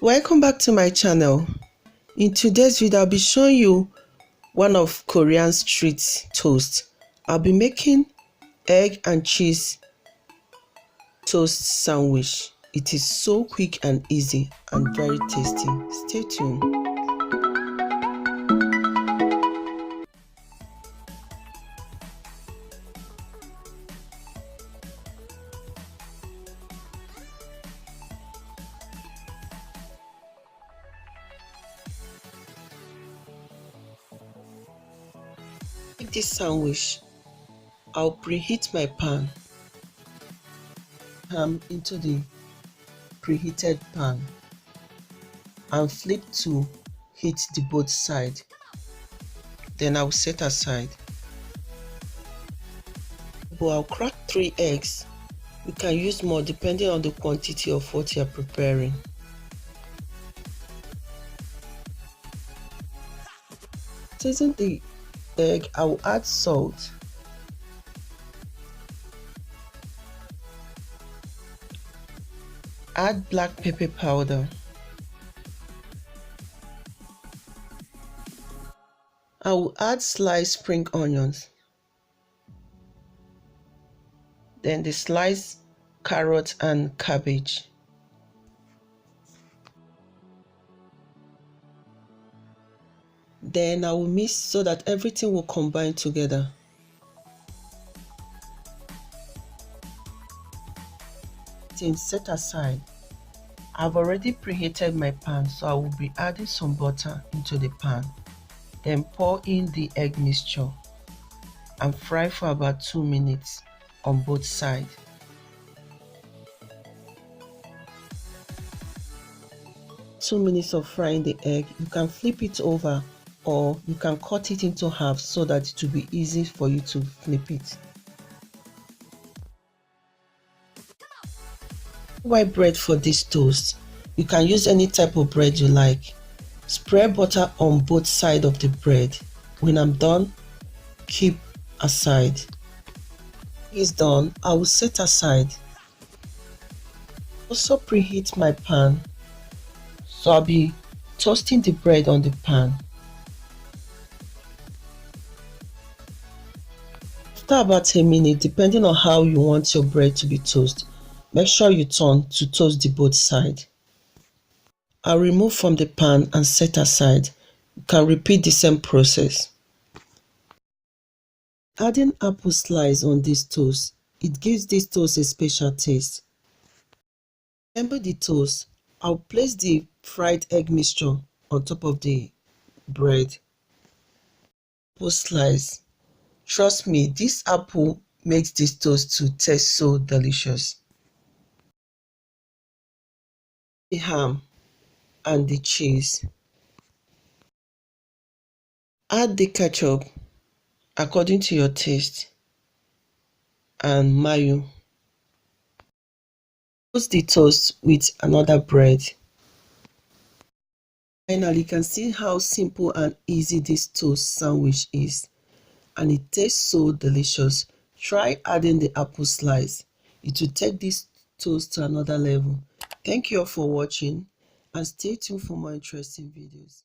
Welcome back to my channel. In today's video, I'll be showing you one of Korean street toast. I'll be making egg and cheese toast sandwich. It is so quick and easy and very tasty. Stay tuned. To make this sandwich, I'll preheat my pan into the preheated pan and flip to heat the both side. Then I'll set aside. But I'll crack 3 eggs. You can use more depending on the quantity of what you're preparing. Season the egg, I will add salt, add black pepper powder, I will add sliced spring onions, then the sliced carrot and cabbage. Then I will mix so that everything will combine together. Then set aside. I've already preheated my pan, so I will be adding some butter into the pan. Then pour in the egg mixture and fry for about 2 minutes on both sides. Two minutes of frying the egg, you can flip it over or you can cut it into half so that it will be easy for you to flip it. White bread for this toast. You can use any type of bread you like. Spread butter on both sides of the bread. When I'm done, keep aside. It's done, I will set aside. Also preheat my pan, so I'll be toasting the bread on the pan. After about a minute, depending on how you want your bread to be toasted, make sure you turn to toast the both sides. I'll remove from the pan and set aside. You can repeat the same process. Adding apple slice on this toast, it gives this toast a special taste. Remember the toast, I'll place the fried egg mixture on top of the bread. Apple slice. Trust me, this apple makes this toast to taste so delicious. The ham and the cheese. Add the ketchup according to your taste and mayo. Toast the toast with another bread. Finally, you can see how simple and easy this toast sandwich is, and it tastes so delicious. Try adding the apple slice. It will take this toast to another level. Thank you all for watching and stay tuned for more interesting videos.